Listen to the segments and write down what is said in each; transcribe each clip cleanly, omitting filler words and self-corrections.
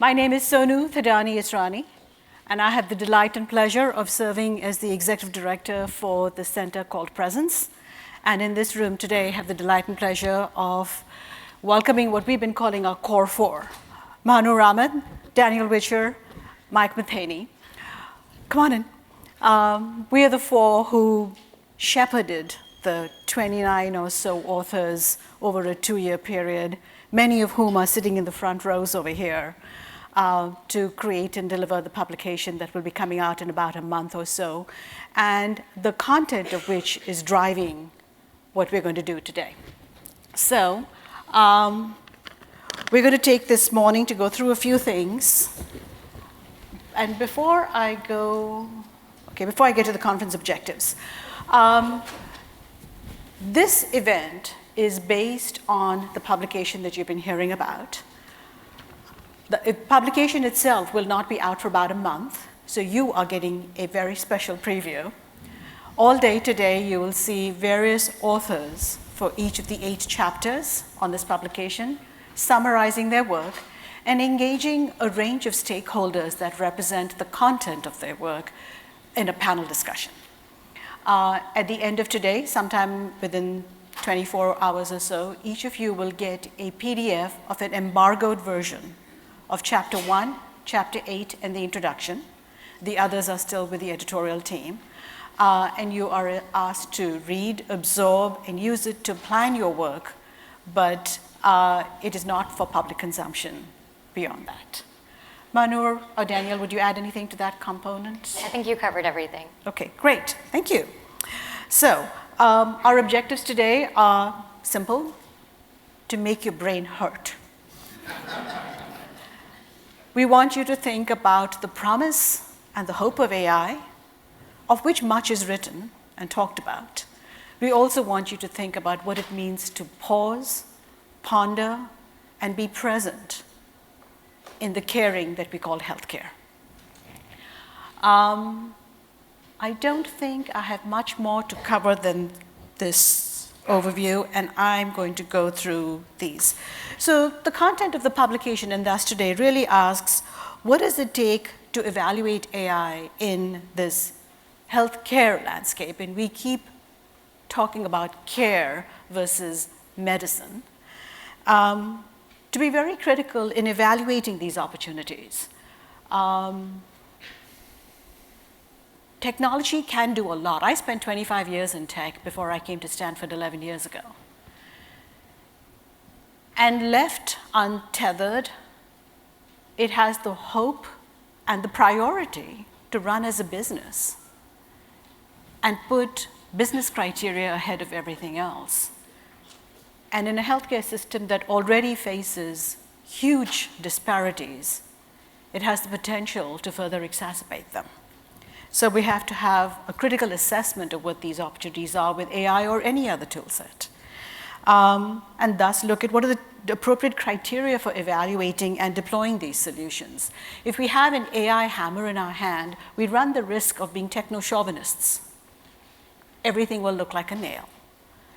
My name is Sonu Thadani Israni, and I have the delight and pleasure of serving as the Executive Director for the center called Presence. And in this room today, I have the delight and pleasure of welcoming what we've been calling our Core Four. Manu Raman, Daniel Witcher, Mike Matheny. Come on in. We are the four who shepherded the 29 or so authors over a 2-year period, many of whom are sitting in the front rows over here, to create and deliver the publication that will be coming out in about a month or so, and the content of which is driving what we're going to do today. So we're going to take this morning to go through a few things. And before I get to the conference objectives, this event is based on the publication that you've been hearing about. The publication itself will not be out for about a month, so you are getting a very special preview. All day today, you will see various authors for each of the 8 chapters on this publication, summarizing their work and engaging a range of stakeholders that represent the content of their work in a panel discussion. At the end of today, sometime within 24 hours or so, each of you will get a PDF of an embargoed version of Chapter 1, Chapter 8, and the introduction. The others are still with the editorial team. And you are asked to read, absorb, and use it to plan your work, but it is not for public consumption beyond that. Manu or Daniel, would you add anything to that component? I think you covered everything. Okay, great, thank you. So our objectives today are simple: to make your brain hurt. We want you to think about the promise and the hope of AI, of which much is written and talked about. We also want you to think about what it means to pause, ponder, and be present in the caring that we call healthcare. I don't think I have much more to cover than this overview, and I'm going to go through these. So the content of the publication, and thus today, really asks, what does it take to evaluate AI in this healthcare landscape? And we keep talking about care versus medicine. To be very critical in evaluating these opportunities. Technology can do a lot. I spent 25 years in tech before I came to Stanford 11 years ago. And left untethered, it has the hope and the priority to run as a business and put business criteria ahead of everything else. And in a healthcare system that already faces huge disparities, it has the potential to further exacerbate them. So we have to have a critical assessment of what these opportunities are with AI or any other tool set. And thus look at what are the appropriate criteria for evaluating and deploying these solutions. If we have an AI hammer in our hand, we run the risk of being techno-chauvinists. Everything will look like a nail.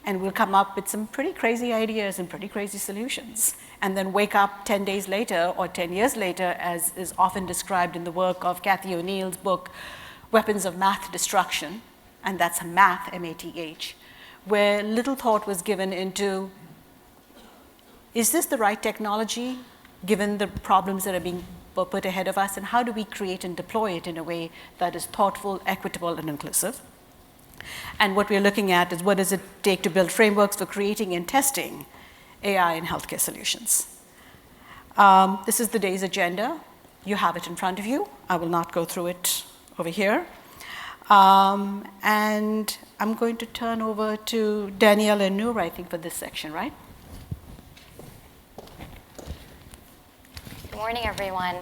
And we'll come up with some pretty crazy ideas and pretty crazy solutions, and then wake up 10 days later or 10 years later, as is often described in the work of Cathy O'Neill's book, Weapons of Math Destruction, and that's a math, M-A-T-H, where little thought was given into, is this the right technology, given the problems that are being put ahead of us, and how do we create and deploy it in a way that is thoughtful, equitable, and inclusive? And what we're looking at is what does it take to build frameworks for creating and testing AI in healthcare solutions. This is the day's agenda. You have it in front of you. I will not go through it over here. And I'm going to turn over to Danielle and Noor, I think, for this section, right? Good morning, everyone.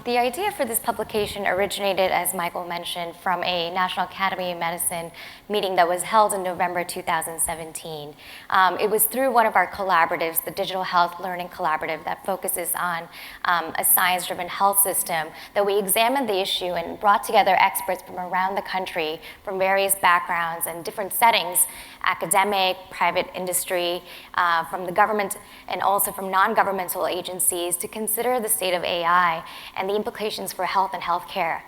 The idea for this publication originated, as Michael mentioned, from a National Academy of Medicine meeting that was held in November 2017. It was through one of our collaboratives, the Digital Health Learning Collaborative, that focuses on a science-driven health system, that we examined the issue and brought together experts from around the country, from various backgrounds and different settings, academic, private industry, from the government, and also from non-governmental agencies to consider the state of AI and the implications for health and healthcare.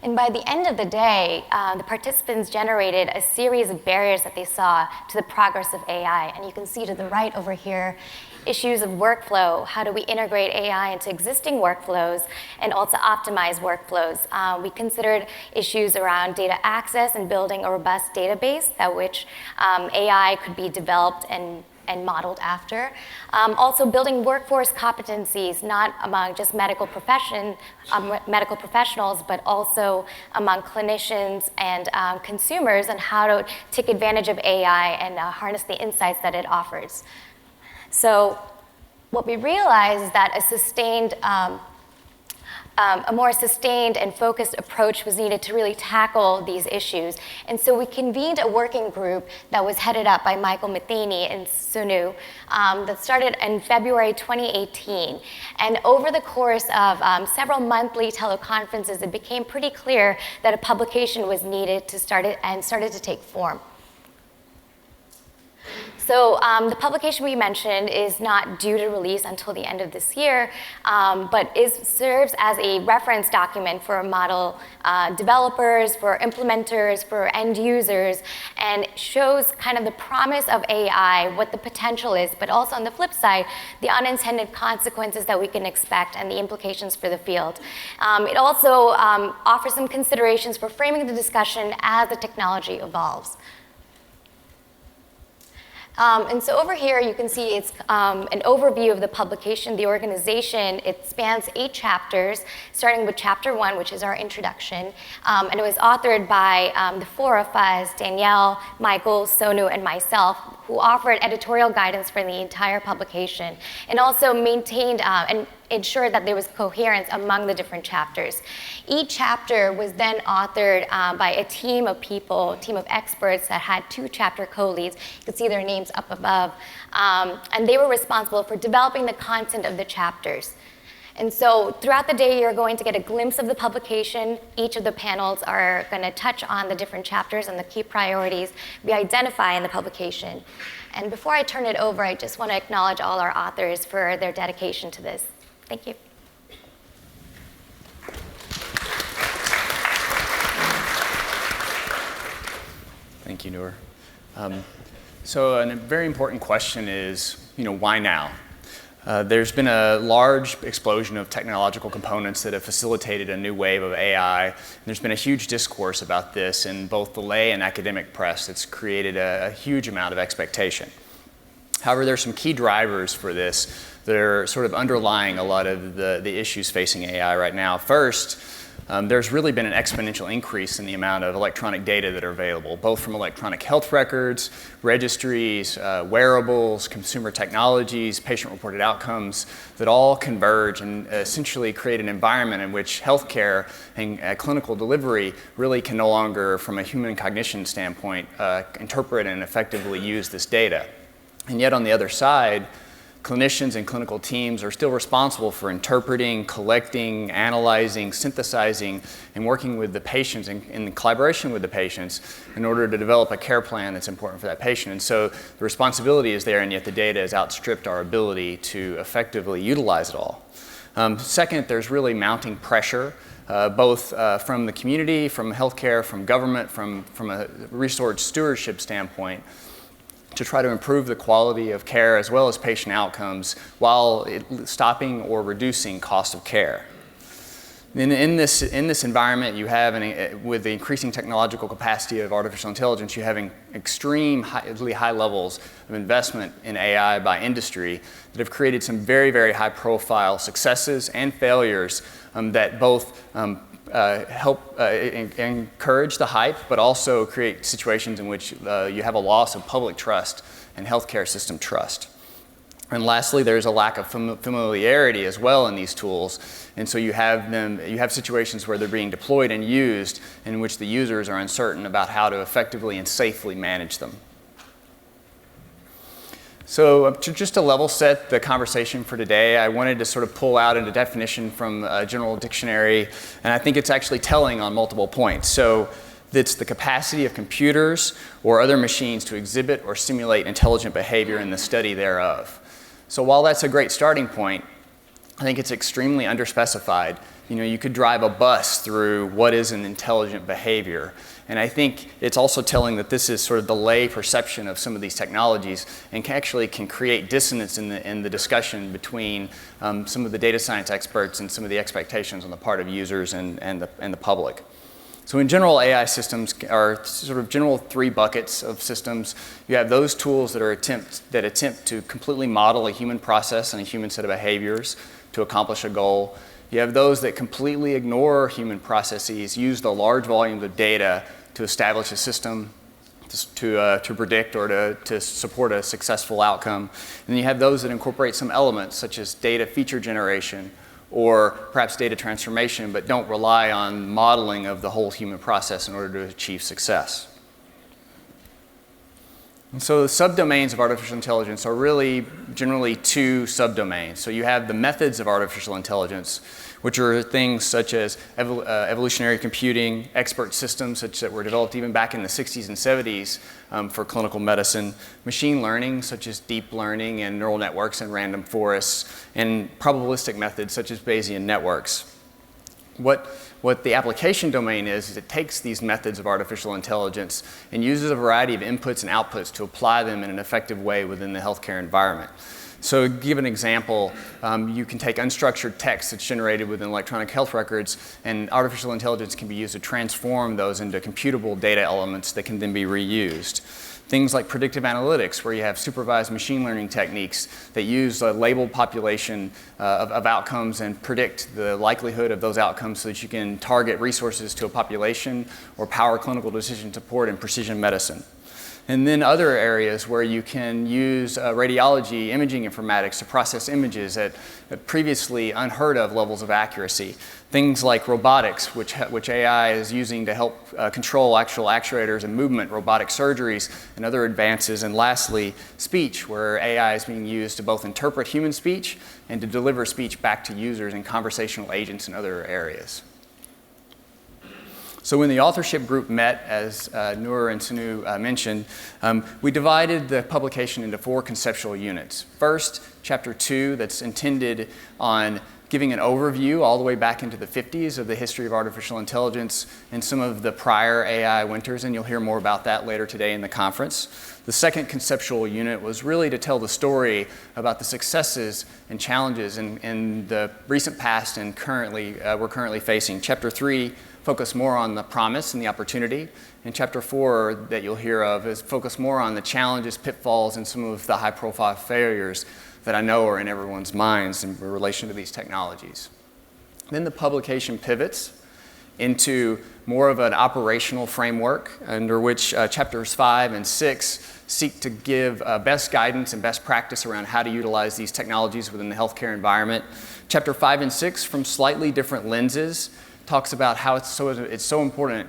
And by the end of the day, the participants generated a series of barriers that they saw to the progress of AI. And you can see to the right over here, issues of workflow. How do we integrate AI into existing workflows and also optimize workflows? We considered issues around data access and building a robust database that which AI could be developed and modeled after. Also building workforce competencies, not among just medical professionals, but also among clinicians and consumers, and how to take advantage of AI and harness the insights that it offers. So what we realized is that a more sustained and focused approach was needed to really tackle these issues. And so we convened a working group that was headed up by Michael Matheny and Sonu that started in February 2018. And over the course of several monthly teleconferences, it became pretty clear that a publication was needed to started to take form. So the publication we mentioned is not due to release until the end of this year, but serves as a reference document for model developers, for implementers, for end users, and shows kind of the promise of AI, what the potential is, but also on the flip side, the unintended consequences that we can expect and the implications for the field. It also offers some considerations for framing the discussion as the technology evolves. And so over here, you can see it's an overview of the publication, the organization. It spans 8 chapters, starting with chapter 1, which is our introduction. And it was authored by the 4 of us, Danielle, Michael, Sonu, and myself, who offered editorial guidance for the entire publication, and also maintained and ensured that there was coherence among the different chapters. Each chapter was then authored by a team of people, a team of experts that had 2 chapter co-leads. You can see their names up above. And they were responsible for developing the content of the chapters. And so throughout the day, you're going to get a glimpse of the publication. Each of the panels are going to touch on the different chapters and the key priorities we identify in the publication. And before I turn it over, I just want to acknowledge all our authors for their dedication to this. Thank you. Thank you, Noor. So a very important question is, why now? There's been a large explosion of technological components that have facilitated a new wave of AI. And there's been a huge discourse about this in both the lay and academic press that's created a huge amount of expectation. However, there's some key drivers for this that are sort of underlying a lot of the issues facing AI right now. First, there's really been an exponential increase in the amount of electronic data that are available, both from electronic health records, registries, wearables, consumer technologies, patient-reported outcomes that all converge and essentially create an environment in which healthcare and clinical delivery really can no longer, from a human cognition standpoint, interpret and effectively use this data. And yet on the other side, clinicians and clinical teams are still responsible for interpreting, collecting, analyzing, synthesizing, and working with the patients in collaboration with the patients in order to develop a care plan that's important for that patient. And so the responsibility is there, and yet the data has outstripped our ability to effectively utilize it all. Second, there's really mounting pressure, both from the community, from healthcare, from government, from a resource stewardship standpoint, to try to improve the quality of care as well as patient outcomes while stopping or reducing cost of care. In this environment, you have, with the increasing technological capacity of artificial intelligence, you have extremely high levels of investment in AI by industry that have created some very, very high profile successes and failures that both help encourage the hype, but also create situations in which you have a loss of public trust and healthcare system trust. And lastly, there's a lack of familiarity as well in these tools. And so you have situations where they're being deployed and used in which the users are uncertain about how to effectively and safely manage them. So just to level set the conversation for today, I wanted to sort of pull out a definition from a general dictionary, and I think it's actually telling on multiple points. So that's the capacity of computers or other machines to exhibit or simulate intelligent behavior and the study thereof. So while that's a great starting point, I think it's extremely underspecified. You could drive a bus through what is an intelligent behavior. And I think it's also telling that this is sort of the lay perception of some of these technologies and can create dissonance in the discussion between some of the data science experts and some of the expectations on the part of users and the public. So in general, AI systems are sort of general three buckets of systems. You have those tools that attempt to completely model a human process and a human set of behaviors to accomplish a goal. You have those that completely ignore human processes, use the large volumes of data to establish a system to predict or to support a successful outcome. And then you have those that incorporate some elements such as data feature generation or perhaps data transformation, but don't rely on modeling of the whole human process in order to achieve success. And so the subdomains of artificial intelligence are really generally two subdomains. So you have the methods of artificial intelligence, which are things such as evolutionary computing, expert systems such that were developed even back in the 60s and 70s for clinical medicine, machine learning such as deep learning and neural networks and random forests, and probabilistic methods such as Bayesian networks. What the application domain is it takes these methods of artificial intelligence and uses a variety of inputs and outputs to apply them in an effective way within the healthcare environment. So to give an example, you can take unstructured text that's generated within electronic health records, and artificial intelligence can be used to transform those into computable data elements that can then be reused. Things like predictive analytics, where you have supervised machine learning techniques that use a labeled population of outcomes and predict the likelihood of those outcomes so that you can target resources to a population or power clinical decision support and precision medicine. And then other areas where you can use radiology imaging informatics to process images at previously unheard of levels of accuracy. Things like robotics, which AI is using to help control actual actuators and movement, robotic surgeries, and other advances. And lastly, speech, where AI is being used to both interpret human speech and to deliver speech back to users and conversational agents in other areas. So when the authorship group met, as Noor and Sanu mentioned, we divided the publication into 4 conceptual units. First, chapter 2, that's intended on giving an overview all the way back into the 50s of the history of artificial intelligence and some of the prior AI winters, and you'll hear more about that later today in the conference. The second conceptual unit was really to tell the story about the successes and challenges in the recent past and we're currently facing. Chapter 3 focus more on the promise and the opportunity. And chapter 4 that you'll hear of is focus more on the challenges, pitfalls, and some of the high-profile failures that I know are in everyone's minds in relation to these technologies. Then the publication pivots into more of an operational framework under which chapters 5 and 6 seek to give best guidance and best practice around how to utilize these technologies within the healthcare environment. Chapter 5 and 6, from slightly different lenses, talks about how it's so important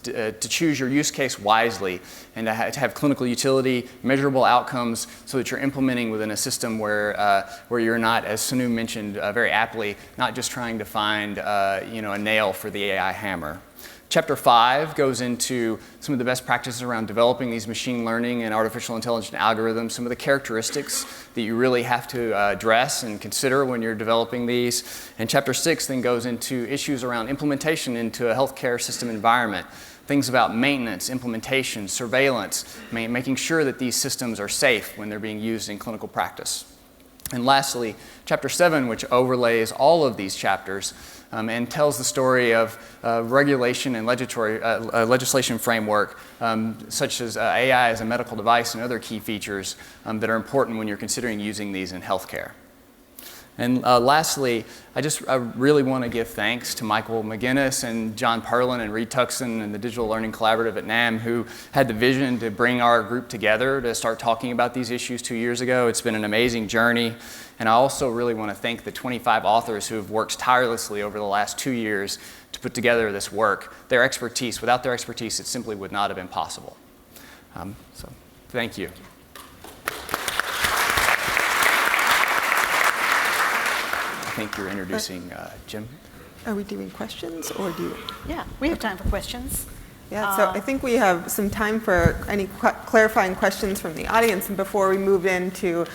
to choose your use case wisely and to have clinical utility, measurable outcomes, so that you're implementing within a system where you're not, as Sanu mentioned very aptly, not just trying to find a nail for the AI hammer. Chapter 5 goes into some of the best practices around developing these machine learning and artificial intelligence algorithms, some of the characteristics that you really have to address and consider when you're developing these. And chapter 6 then goes into issues around implementation into a healthcare system environment. Things about maintenance, implementation, surveillance, making sure that these systems are safe when they're being used in clinical practice. And lastly, chapter 7, which overlays all of these chapters, and tells the story of regulation and legislation framework, such as AI as a medical device and other key features that are important when you're considering using these in healthcare. And lastly, I really want to give thanks to Michael McGinnis and John Perlin and Reed Tuckson and the Digital Learning Collaborative at NAM, who had the vision to bring our group together to start talking about these issues 2 years ago. It's been an amazing journey. And I also really want to thank the 25 authors who have worked tirelessly over the last 2 years to put together this work. Without their expertise, it simply would not have been possible. So thank you. I think you're introducing Jim. Are we doing questions or do you? Yeah, we have time for questions. Yeah, so I think we have some time for any clarifying questions from the audience, and before we move into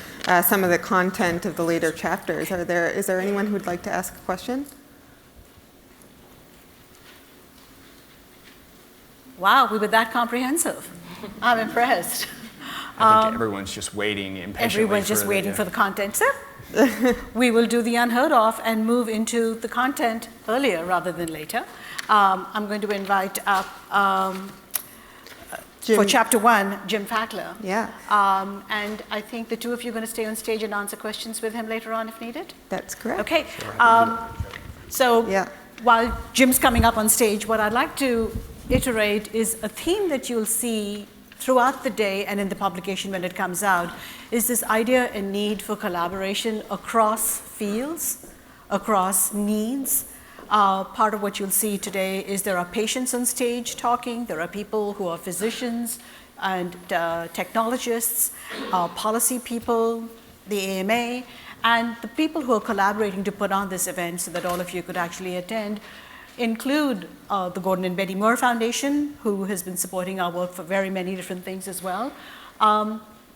some of the content of the later chapters, is there anyone who would like to ask a question? Wow, we were that comprehensive. I'm impressed. I think everyone's just waiting impatiently. Everyone's just waiting for the content. So we will do the unheard of and move into the content earlier rather than later. I'm going to invite up for chapter 1, Jim Fackler. Yeah. And I think the two of you are going to stay on stage and answer questions with him later on if needed? That's correct. Okay. While Jim's coming up on stage, what I'd like to iterate is a theme that you'll see throughout the day and in the publication when it comes out, is this idea and need for collaboration across fields, across needs. Part of what you'll see today is there are patients on stage talking, there are people who are physicians and technologists, policy people, the AMA, and the people who are collaborating to put on this event so that all of you could actually attend include the Gordon and Betty Moore Foundation, who has been supporting our work for very many different things as well.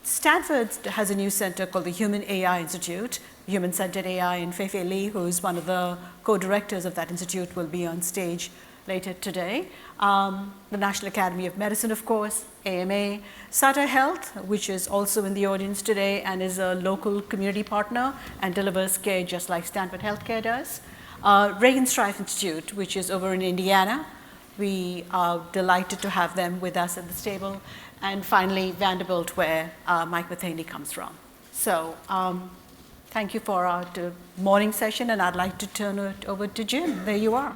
Stanford has a new center called the Human AI Institute, Human-Centered AI, and Feifei Li, who's one of the co-directors of that institute, will be on stage later today. The National Academy of Medicine, of course, AMA, Sutter Health, which is also in the audience today and is a local community partner and delivers care just like Stanford Healthcare does. Reagan Strife Institute, which is over in Indiana. We are delighted to have them with us at this table. And finally, Vanderbilt, where Mike Matheny comes from. So thank you for our morning session, and I'd like to turn it over to Jim. There you are.